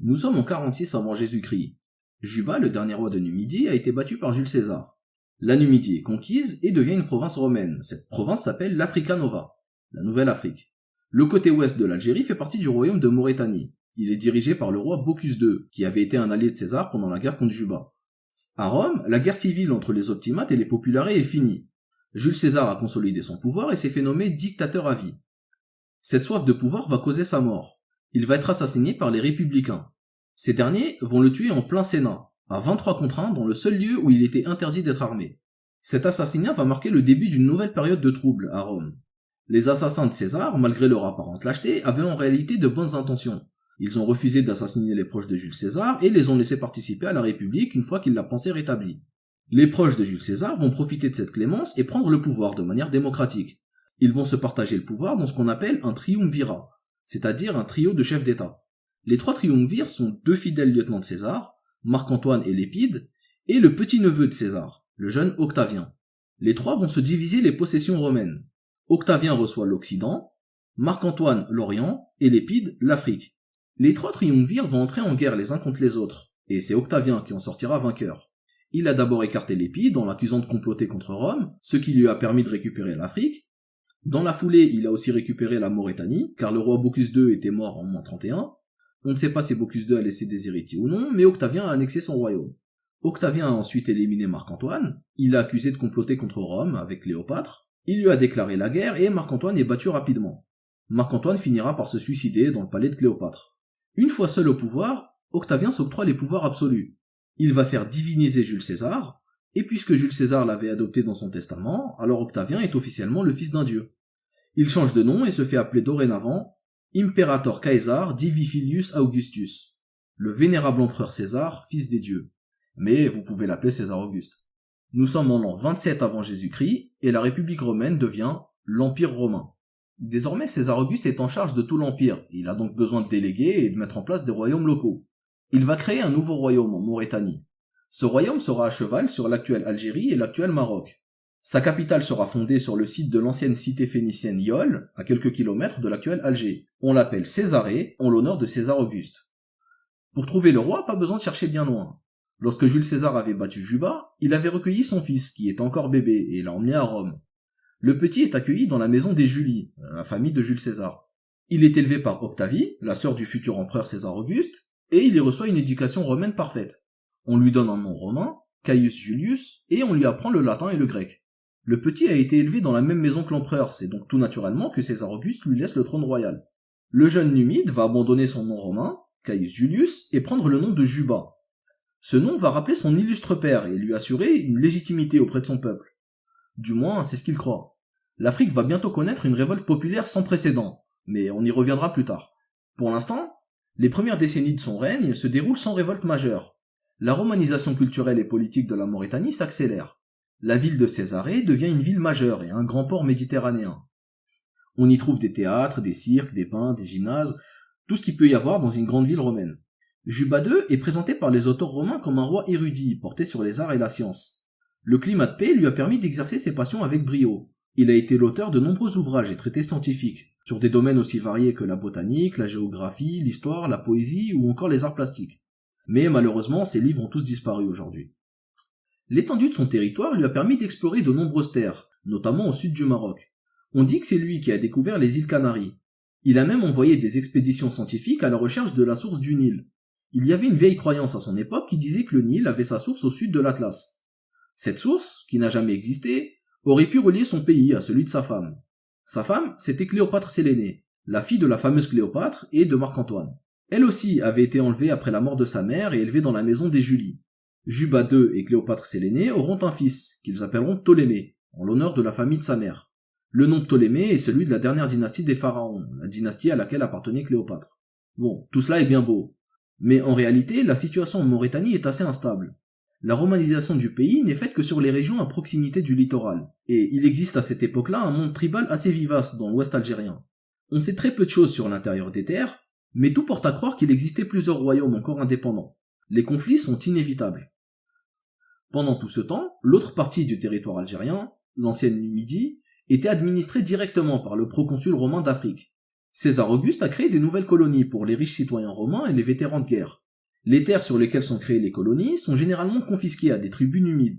Nous sommes en 46 avant Jésus-Christ. Juba, le dernier roi de Numidie, a été battu par Jules César. La Numidie est conquise et devient une province romaine. Cette province s'appelle l'Africa Nova, la Nouvelle Afrique. Le côté ouest de l'Algérie fait partie du royaume de Maurétanie. Il est dirigé par le roi Bocchus II, qui avait été un allié de César pendant la guerre contre Juba. À Rome, la guerre civile entre les optimates et les populares est finie. Jules César a consolidé son pouvoir et s'est fait nommer dictateur à vie. Cette soif de pouvoir va causer sa mort. Il va être assassiné par les républicains. Ces derniers vont le tuer en plein Sénat, à 23 contre 1 dans le seul lieu où il était interdit d'être armé. Cet assassinat va marquer le début d'une nouvelle période de troubles à Rome. Les assassins de César, malgré leur apparente lâcheté, avaient en réalité de bonnes intentions. Ils ont refusé d'assassiner les proches de Jules César et les ont laissés participer à la République une fois qu'ils la pensaient rétablie. Les proches de Jules César vont profiter de cette clémence et prendre le pouvoir de manière démocratique. Ils vont se partager le pouvoir dans ce qu'on appelle un triumvirat, c'est-à-dire un trio de chefs d'État. Les trois triumvirs sont deux fidèles lieutenants de César, Marc-Antoine et Lépide, et le petit-neveu de César, le jeune Octavien. Les trois vont se diviser les possessions romaines. Octavien reçoit l'Occident, Marc-Antoine l'Orient et Lépide l'Afrique. Les trois triumvirs vont entrer en guerre les uns contre les autres, et c'est Octavien qui en sortira vainqueur. Il a d'abord écarté Lépide en l'accusant de comploter contre Rome, ce qui lui a permis de récupérer l'Afrique. Dans la foulée, il a aussi récupéré la Maurétanie, car le roi Bocchus II était mort en moins 31. On ne sait pas si Bocchus II a laissé des héritiers ou non, mais Octavien a annexé son royaume. Octavien a ensuite éliminé Marc-Antoine, il l'a accusé de comploter contre Rome avec Cléopâtre, il lui a déclaré la guerre et Marc-Antoine est battu rapidement. Marc-Antoine finira par se suicider dans le palais de Cléopâtre. Une fois seul au pouvoir, Octavien s'octroie les pouvoirs absolus. Il va faire diviniser Jules César, et puisque Jules César l'avait adopté dans son testament, alors Octavien est officiellement le fils d'un dieu. Il change de nom et se fait appeler dorénavant Imperator Caesar Divi Filius Augustus, le vénérable empereur César, fils des dieux. Mais vous pouvez l'appeler César Auguste. Nous sommes en l'an 27 avant Jésus-Christ et la République romaine devient l'Empire romain. Désormais, César Auguste est en charge de tout l'Empire. Il a donc besoin de déléguer et de mettre en place des royaumes locaux. Il va créer un nouveau royaume en Maurétanie. Ce royaume sera à cheval sur l'actuelle Algérie et l'actuel Maroc. Sa capitale sera fondée sur le site de l'ancienne cité phénicienne Yol, à quelques kilomètres de l'actuel Alger. On l'appelle Césarée, en l'honneur de César Auguste. Pour trouver le roi, pas besoin de chercher bien loin. Lorsque Jules César avait battu Juba, il avait recueilli son fils, qui est encore bébé, et l'a emmené à Rome. Le petit est accueilli dans la maison des Julie, la famille de Jules César. Il est élevé par Octavie, la sœur du futur empereur César Auguste, et il y reçoit une éducation romaine parfaite. On lui donne un nom romain, Caius Julius, et on lui apprend le latin et le grec. Le petit a été élevé dans la même maison que l'empereur, c'est donc tout naturellement que César Auguste lui laisse le trône royal. Le jeune Numide va abandonner son nom romain, Caius Julius, et prendre le nom de Juba. Ce nom va rappeler son illustre père et lui assurer une légitimité auprès de son peuple. Du moins, c'est ce qu'il croit. L'Afrique va bientôt connaître une révolte populaire sans précédent, mais on y reviendra plus tard. Pour l'instant, les premières décennies de son règne se déroulent sans révolte majeure. La romanisation culturelle et politique de la Maurétanie s'accélère. La ville de Césarée devient une ville majeure et un grand port méditerranéen. On y trouve des théâtres, des cirques, des bains, des gymnases, tout ce qu'il peut y avoir dans une grande ville romaine. Juba II est présenté par les auteurs romains comme un roi érudit, porté sur les arts et la science. Le climat de paix lui a permis d'exercer ses passions avec brio. Il a été l'auteur de nombreux ouvrages et traités scientifiques, sur des domaines aussi variés que la botanique, la géographie, l'histoire, la poésie ou encore les arts plastiques. Mais malheureusement, ces livres ont tous disparu aujourd'hui. L'étendue de son territoire lui a permis d'explorer de nombreuses terres, notamment au sud du Maroc. On dit que c'est lui qui a découvert les îles Canaries. Il a même envoyé des expéditions scientifiques à la recherche de la source du Nil. Il y avait une vieille croyance à son époque qui disait que le Nil avait sa source au sud de l'Atlas. Cette source, qui n'a jamais existé, aurait pu relier son pays à celui de sa femme. Sa femme, c'était Cléopâtre Sélénée, la fille de la fameuse Cléopâtre et de Marc-Antoine. Elle aussi avait été enlevée après la mort de sa mère et élevée dans la maison des Julie. Juba II et Cléopâtre Sélénée auront un fils, qu'ils appelleront Ptolémée, en l'honneur de la famille de sa mère. Le nom de Ptolémée est celui de la dernière dynastie des pharaons, la dynastie à laquelle appartenait Cléopâtre. Bon, tout cela est bien beau. Mais en réalité, la situation en Maurétanie est assez instable. La romanisation du pays n'est faite que sur les régions à proximité du littoral, et il existe à cette époque-là un monde tribal assez vivace dans l'ouest algérien. On sait très peu de choses sur l'intérieur des terres, mais tout porte à croire qu'il existait plusieurs royaumes encore indépendants. Les conflits sont inévitables. Pendant tout ce temps, l'autre partie du territoire algérien, l'ancienne Numidie, était administrée directement par le proconsul romain d'Afrique. César Auguste a créé des nouvelles colonies pour les riches citoyens romains et les vétérans de guerre. Les terres sur lesquelles sont créées les colonies sont généralement confisquées à des tribus numides.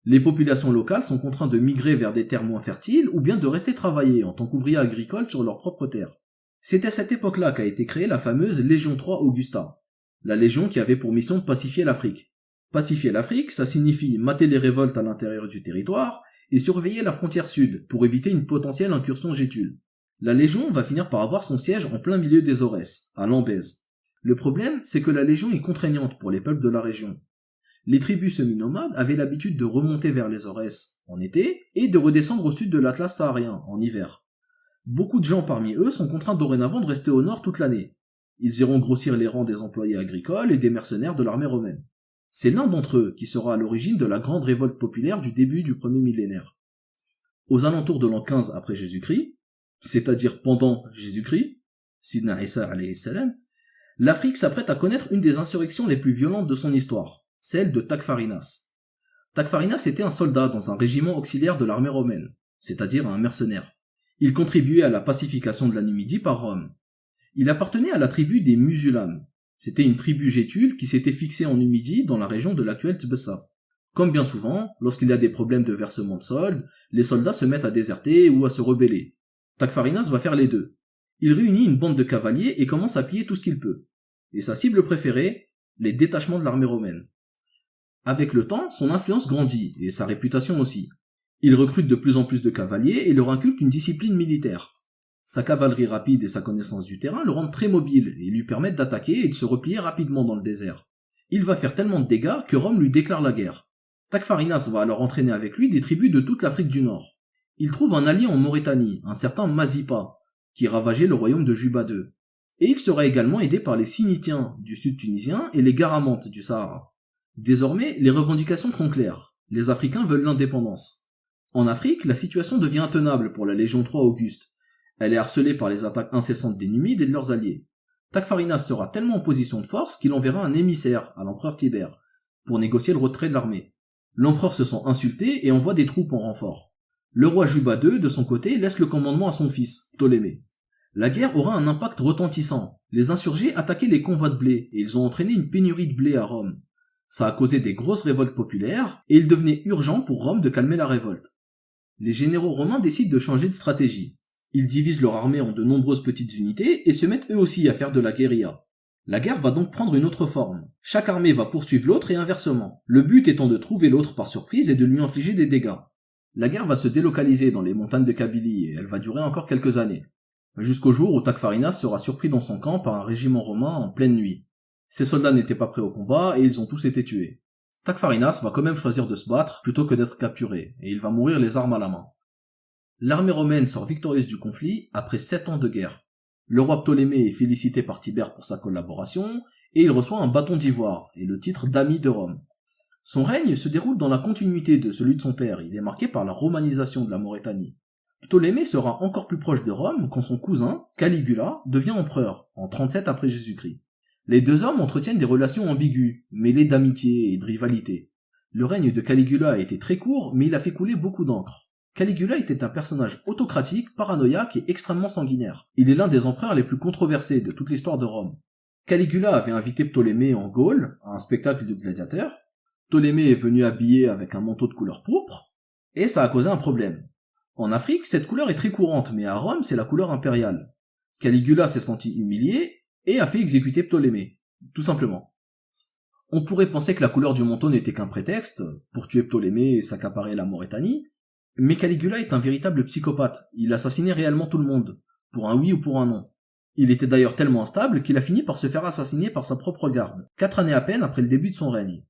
Les populations locales sont contraintes de migrer vers des terres moins fertiles ou bien de rester travailler en tant qu'ouvriers agricoles sur leurs propres terres. C'est à cette époque-là qu'a été créée la fameuse Légion III Augusta, la légion qui avait pour mission de pacifier l'Afrique. Pacifier l'Afrique, ça signifie mater les révoltes à l'intérieur du territoire et surveiller la frontière sud pour éviter une potentielle incursion gétule. La Légion va finir par avoir son siège en plein milieu des Aurès, à Lambèse. Le problème, c'est que la Légion est contraignante pour les peuples de la région. Les tribus semi-nomades avaient l'habitude de remonter vers les Aurès en été et de redescendre au sud de l'Atlas saharien en hiver. Beaucoup de gens parmi eux sont contraints dorénavant de rester au nord toute l'année. Ils iront grossir les rangs des employés agricoles et des mercenaires de l'armée romaine. C'est l'un d'entre eux qui sera à l'origine de la grande révolte populaire du début du premier millénaire. Aux alentours de l'an 15 après Jésus-Christ, c'est-à-dire pendant Jésus-Christ, Sidna Isa alayhi salam, l'Afrique s'apprête à connaître une des insurrections les plus violentes de son histoire, celle de Tacfarinas. Tacfarinas était un soldat dans un régiment auxiliaire de l'armée romaine, c'est-à-dire un mercenaire. Il contribuait à la pacification de la Numidie par Rome. Il appartenait à la tribu des Musulmans. C'était une tribu gétule qui s'était fixée en Numidie dans la région de l'actuelle Tbessa. Comme bien souvent, lorsqu'il y a des problèmes de versement de soldes, les soldats se mettent à déserter ou à se rebeller. Tacfarinas va faire les deux. Il réunit une bande de cavaliers et commence à piller tout ce qu'il peut. Et sa cible préférée, les détachements de l'armée romaine. Avec le temps, son influence grandit, et sa réputation aussi. Il recrute de plus en plus de cavaliers et leur inculque une discipline militaire. Sa cavalerie rapide et sa connaissance du terrain le rendent très mobile et lui permettent d'attaquer et de se replier rapidement dans le désert. Il va faire tellement de dégâts que Rome lui déclare la guerre. Tacfarinas va alors entraîner avec lui des tribus de toute l'Afrique du Nord. Il trouve un allié en Mauritanie, un certain Mazipa, qui ravageait le royaume de Juba II. Et il sera également aidé par les Sinitiens du sud tunisien et les Garamantes du Sahara. Désormais, les revendications sont claires. Les Africains veulent l'indépendance. En Afrique, la situation devient intenable pour la Légion III Auguste. Elle est harcelée par les attaques incessantes des Numides et de leurs alliés. Tacfarinas sera tellement en position de force qu'il enverra un émissaire à l'empereur Tibère pour négocier le retrait de l'armée. L'empereur se sent insulté et envoie des troupes en renfort. Le roi Juba II, de son côté, laisse le commandement à son fils, Ptolémée. La guerre aura un impact retentissant. Les insurgés attaquaient les convois de blé et ils ont entraîné une pénurie de blé à Rome. Ça a causé des grosses révoltes populaires et il devenait urgent pour Rome de calmer la révolte. Les généraux romains décident de changer de stratégie. Ils divisent leur armée en de nombreuses petites unités et se mettent eux aussi à faire de la guérilla. La guerre va donc prendre une autre forme. Chaque armée va poursuivre l'autre et inversement, le but étant de trouver l'autre par surprise et de lui infliger des dégâts. La guerre va se délocaliser dans les montagnes de Kabylie et elle va durer encore quelques années, jusqu'au jour où Tacfarinas sera surpris dans son camp par un régiment romain en pleine nuit. Ses soldats n'étaient pas prêts au combat et ils ont tous été tués. Tacfarinas va quand même choisir de se battre plutôt que d'être capturé, et il va mourir les armes à la main. L'armée romaine sort victorieuse du conflit après 7 ans de guerre. Le roi Ptolémée est félicité par Tibère pour sa collaboration, et il reçoit un bâton d'ivoire et le titre d'ami de Rome. Son règne se déroule dans la continuité de celui de son père, il est marqué par la romanisation de la Maurétanie. Ptolémée sera encore plus proche de Rome quand son cousin, Caligula, devient empereur, en 37 après Jésus-Christ. Les deux hommes entretiennent des relations ambiguës, mêlées d'amitié et de rivalité. Le règne de Caligula a été très court, mais il a fait couler beaucoup d'encre. Caligula était un personnage autocratique, paranoïaque et extrêmement sanguinaire. Il est l'un des empereurs les plus controversés de toute l'histoire de Rome. Caligula avait invité Ptolémée en Gaule, à un spectacle de gladiateurs. Ptolémée est venu habillé avec un manteau de couleur pourpre, et ça a causé un problème. En Afrique, cette couleur est très courante, mais à Rome, c'est la couleur impériale. Caligula s'est senti humilié, et a fait exécuter Ptolémée, tout simplement. On pourrait penser que la couleur du manteau n'était qu'un prétexte, pour tuer Ptolémée et s'accaparer la Maurétanie, mais Caligula est un véritable psychopathe, il assassinait réellement tout le monde, pour un oui ou pour un non. Il était d'ailleurs tellement instable qu'il a fini par se faire assassiner par sa propre garde, 4 années à peine après le début de son règne.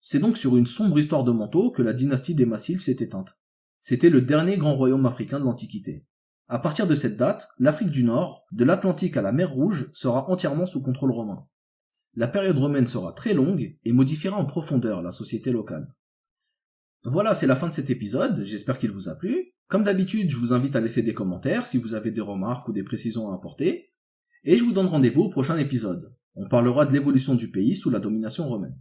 C'est donc sur une sombre histoire de manteau que la dynastie des Massile s'est éteinte. C'était le dernier grand royaume africain de l'Antiquité. À partir de cette date, l'Afrique du Nord, de l'Atlantique à la mer Rouge, sera entièrement sous contrôle romain. La période romaine sera très longue et modifiera en profondeur la société locale. Voilà, c'est la fin de cet épisode, j'espère qu'il vous a plu. Comme d'habitude, je vous invite à laisser des commentaires si vous avez des remarques ou des précisions à apporter, et je vous donne rendez-vous au prochain épisode. On parlera de l'évolution du pays sous la domination romaine.